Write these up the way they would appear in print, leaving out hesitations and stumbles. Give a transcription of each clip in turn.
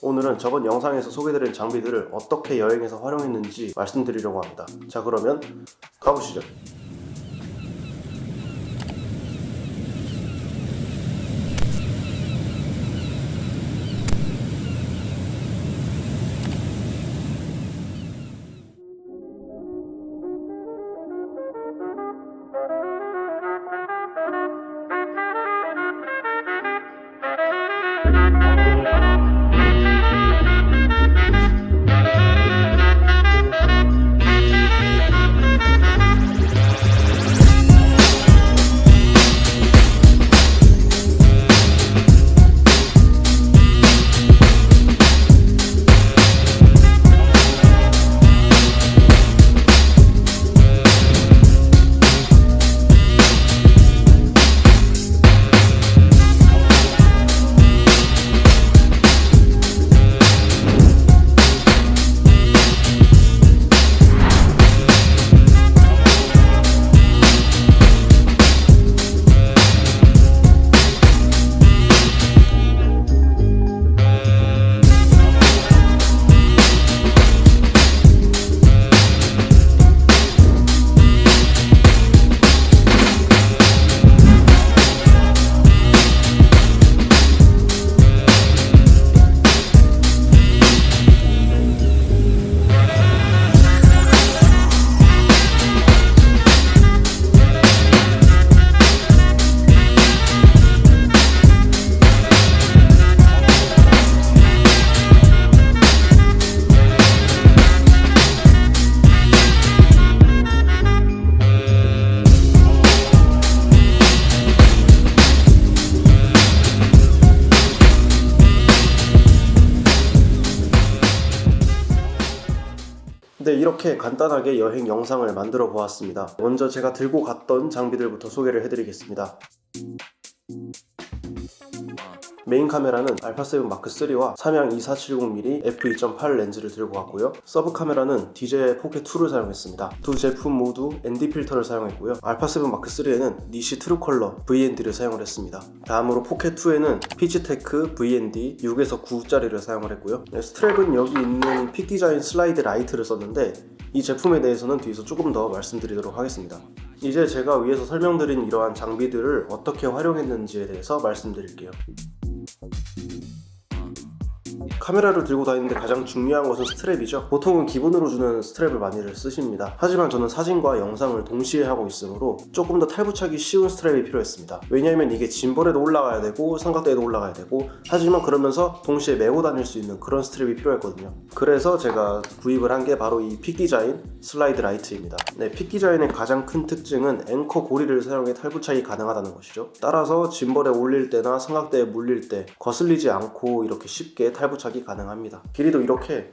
오늘은 저번 영상에서 소개드린 장비들을 어떻게 여행에서 활용했는지 말씀드리려고 합니다. 자, 그러면 가보시죠. 네, 이렇게 간단하게 여행 영상을 만들어 보았습니다. 먼저 제가 들고 갔던 장비들부터 소개를 해드리겠습니다. 메인 카메라는 알파7 마크3와 삼양 2470mm f2.8 렌즈를 들고 갔고요. 서브 카메라는 DJI 포켓2를 사용했습니다. 두 제품 모두 ND 필터를 사용했고요. 알파7 마크3에는 니시 트루컬러 VND를 사용을 했습니다. 다음으로 포켓2에는 피지테크 VND 6에서 9짜리를 사용을 했고요. 스트랩은 여기 있는 픽디자인 슬라이드 라이트를 썼는데 이 제품에 대해서는 뒤에서 조금 더 말씀드리도록 하겠습니다. 이제 제가 위에서 설명드린 이러한 장비들을 어떻게 활용했는지에 대해서 말씀드릴게요. 카메라를 들고 다니는데 가장 중요한 것은 스트랩이죠. 보통은 기본으로 주는 스트랩을 많이들 쓰십니다. 하지만 저는 사진과 영상을 동시에 하고 있으므로 조금 더 탈부착이 쉬운 스트랩이 필요했습니다. 왜냐하면 이게 짐벌에도 올라가야 되고 삼각대에도 올라가야 되고, 하지만 그러면서 동시에 메고 다닐 수 있는 그런 스트랩이 필요했거든요. 그래서 제가 구입을 한 게 바로 이 픽디자인 슬라이드 라이트입니다. 네, 픽디자인의 가장 큰 특징은 앵커 고리를 사용해 탈부착이 가능하다는 것이죠. 따라서 짐벌에 올릴 때나 삼각대에 물릴 때 거슬리지 않고 이렇게 쉽게 탈부착이 가능합니다. 길이도 이렇게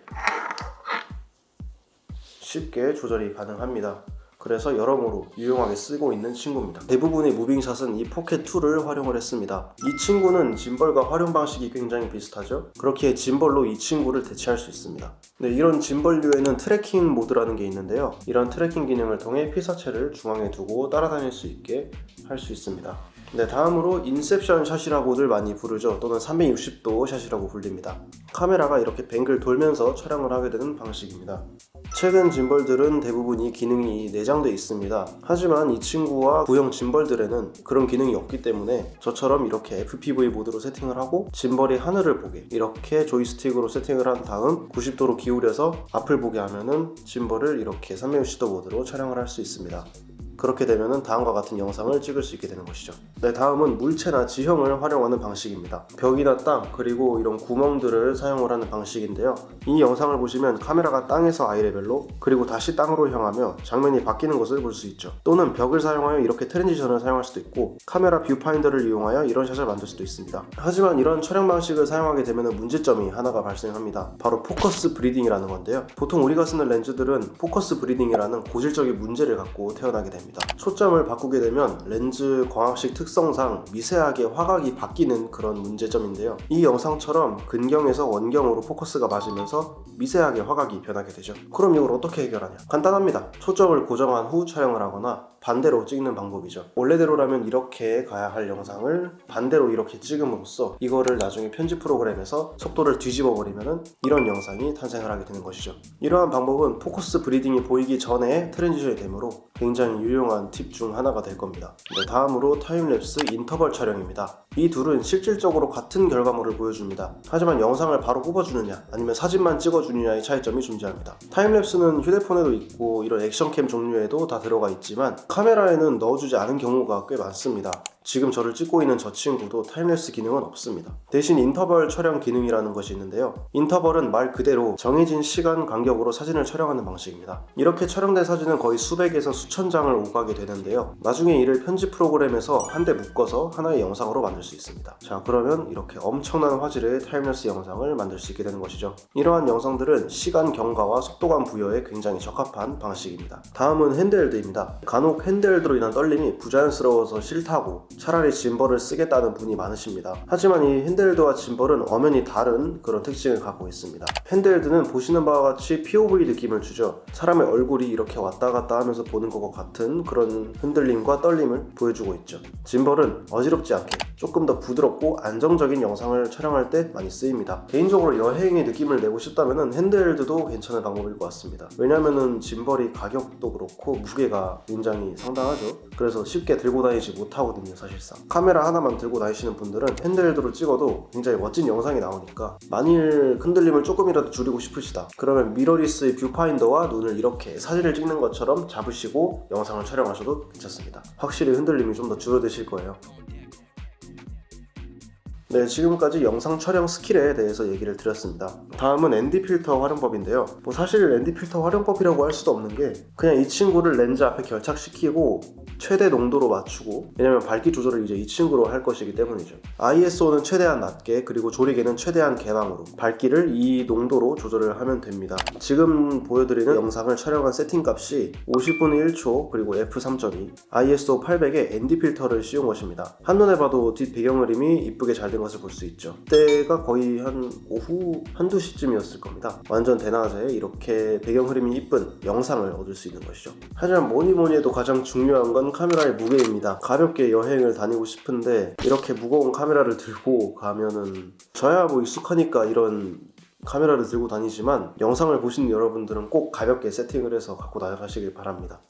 쉽게 조절이 가능합니다. 그래서 여러모로 유용하게 쓰고 있는 친구입니다. 대부분의 무빙샷은 이 포켓2를 활용을 했습니다. 이 친구는 짐벌과 활용 방식이 굉장히 비슷하죠. 그렇기에 짐벌로 이 친구를 대체할 수 있습니다. 네, 이런 짐벌류에는 트래킹 모드라는 게 있는데요. 이런 트래킹 기능을 통해 피사체를 중앙에 두고 따라다닐 수 있게 할 수 있습니다. 네, 다음으로 인셉션 샷이라고들 많이 부르죠. 또는 360도 샷이라고 불립니다. 카메라가 이렇게 뱅글 돌면서 촬영을 하게 되는 방식입니다. 최근 짐벌들은 대부분 이 기능이 내장되어 있습니다. 하지만 이 친구와 구형 짐벌들에는 그런 기능이 없기 때문에 저처럼 이렇게 FPV 모드로 세팅을 하고 짐벌이 하늘을 보게 이렇게 조이스틱으로 세팅을 한 다음 90도로 기울여서 앞을 보게 하면은 짐벌을 이렇게 360도 모드로 촬영을 할 수 있습니다. 그렇게 되면 다음과 같은 영상을 찍을 수 있게 되는 것이죠. 네, 다음은 물체나 지형을 활용하는 방식입니다. 벽이나 땅, 그리고 이런 구멍들을 사용을 하는 방식인데요. 이 영상을 보시면 카메라가 땅에서 아이레벨로, 그리고 다시 땅으로 향하며 장면이 바뀌는 것을 볼 수 있죠. 또는 벽을 사용하여 이렇게 트랜지션을 사용할 수도 있고, 카메라 뷰파인더를 이용하여 이런 샷을 만들 수도 있습니다. 하지만 이런 촬영 방식을 사용하게 되면 문제점이 하나가 발생합니다. 바로 포커스 브리딩이라는 건데요. 보통 우리가 쓰는 렌즈들은 포커스 브리딩이라는 고질적인 문제를 갖고 태어나게 됩니다. 초점을 바꾸게 되면 렌즈 광학식 특성상 미세하게 화각이 바뀌는 그런 문제점인데요. 이 영상처럼 근경에서 원경으로 포커스가 맞으면서 미세하게 화각이 변하게 되죠. 그럼 이걸 어떻게 해결하냐? 간단합니다. 초점을 고정한 후 촬영을 하거나 반대로 찍는 방법이죠. 원래대로라면 이렇게 가야 할 영상을 반대로 이렇게 찍음으로써 이거를 나중에 편집 프로그램에서 속도를 뒤집어 버리면은 이런 영상이 탄생을 하게 되는 것이죠. 이러한 방법은 포커스 브리딩이 보이기 전에 트랜지션이 되므로 굉장히 유용한 팁 중 하나가 될 겁니다. 네, 다음으로 타임랩스 인터벌 촬영입니다. 이 둘은 실질적으로 같은 결과물을 보여줍니다. 하지만 영상을 바로 뽑아주느냐 아니면 사진만 찍어주느냐의 차이점이 존재합니다. 타임랩스는 휴대폰에도 있고 이런 액션캠 종류에도 다 들어가 있지만 카메라에는 넣어주지 않은 경우가 꽤 많습니다. 지금 저를 찍고 있는 저 친구도 타임랩스 기능은 없습니다. 대신 인터벌 촬영 기능이라는 것이 있는데요. 인터벌은 말 그대로 정해진 시간 간격으로 사진을 촬영하는 방식입니다. 이렇게 촬영된 사진은 거의 수백에서 수천 장을 오가게 되는데요. 나중에 이를 편집 프로그램에서 한데 묶어서 하나의 영상으로 만들 수 있습니다. 자, 그러면 이렇게 엄청난 화질의 타임랩스 영상을 만들 수 있게 되는 것이죠. 이러한 영상들은 시간 경과와 속도감 부여에 굉장히 적합한 방식입니다. 다음은 핸드헬드입니다. 간혹 핸드헬드로 인한 떨림이 부자연스러워서 싫다고 차라리 짐벌을 쓰겠다는 분이 많으십니다. 하지만 이 핸드헬드와 짐벌은 엄연히 다른 그런 특징을 갖고 있습니다. 핸드헬드는 보시는 바와 같이 POV 느낌을 주죠. 사람의 얼굴이 이렇게 왔다 갔다 하면서 보는 것과 같은 그런 흔들림과 떨림을 보여주고 있죠. 짐벌은 어지럽지 않게 조금 더 부드럽고 안정적인 영상을 촬영할 때 많이 쓰입니다. 개인적으로 여행의 느낌을 내고 싶다면 핸드헬드도 괜찮은 방법일 것 같습니다. 왜냐하면 짐벌이 가격도 그렇고 무게가 굉장히 상당하죠. 그래서 쉽게 들고 다니지 못하거든요. 사실상 카메라 하나만 들고 다니시는 분들은 핸드헬드로 찍어도 굉장히 멋진 영상이 나오니까 만일 흔들림을 조금이라도 줄이고 싶으시다 그러면 미러리스의 뷰파인더와 눈을 이렇게 사진을 찍는 것처럼 잡으시고 영상을 촬영하셔도 괜찮습니다. 확실히 흔들림이 좀 더 줄어드실 거예요. 네, 지금까지 영상 촬영 스킬에 대해서 얘기를 드렸습니다. 다음은 ND 필터 활용법인데요. 사실 ND 필터 활용법이라고 할 수도 없는 게 그냥 이 친구를 렌즈 앞에 결착시키고 최대 농도로 맞추고, 왜냐면 밝기 조절을 이제 이 친구로 할 것이기 때문이죠. ISO는 최대한 낮게, 그리고 조리개는 최대한 개방으로 밝기를 이 농도로 조절을 하면 됩니다. 지금 보여드리는 영상을 촬영한 세팅 값이 50분의 1초 그리고 f3.2 ISO 800에 ND 필터를 씌운 것입니다. 한눈에 봐도 뒷 배경 그림이 이쁘게 잘 된 것을 볼 수 있죠. 그때가 거의 한 오후 1~2시쯤이었을 겁니다. 완전 대낮에 이렇게 배경 흐름이 이쁜 영상을 얻을 수 있는 것이죠. 하지만 뭐니 해도 가장 중요한 건 카메라의 무게입니다. 가볍게 여행을 다니고 싶은데 이렇게 무거운 카메라를 들고 가면은 저야 익숙하니까 이런 카메라를 들고 다니지만 영상을 보시는 여러분들은 꼭 가볍게 세팅을 해서 갖고 나가시길 바랍니다.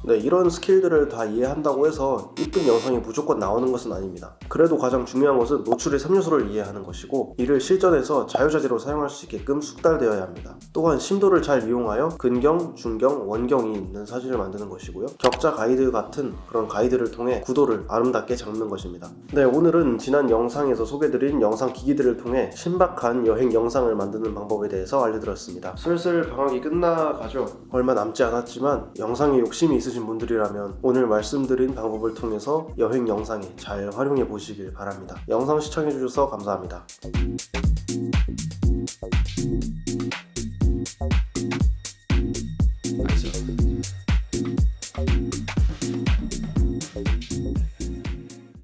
네, 이런 스킬들을 다 이해한다고 해서 이쁜 영상이 무조건 나오는 것은 아닙니다. 그래도 가장 중요한 것은 노출의 3요소를 이해하는 것이고, 이를 실전에서 자유자재로 사용할 수 있게끔 숙달되어야 합니다. 또한 심도를 잘 이용하여 근경, 중경, 원경이 있는 사진을 만드는 것이고요. 격자 가이드 같은 그런 가이드를 통해 구도를 아름답게 잡는 것입니다. 네, 오늘은 지난 영상에서 소개드린 영상 기기들을 통해 신박한 여행 영상을 만드는 방법에 대해서 알려드렸습니다. 슬슬 방학이 끝나가죠. 얼마 남지 않았지만 영상에 욕심이 있으신 분들이라면 오늘 말씀드린 방법을 통해서 여행 영상에 잘 활용해 보시길 바랍니다. 영상 시청해 주셔서 감사합니다.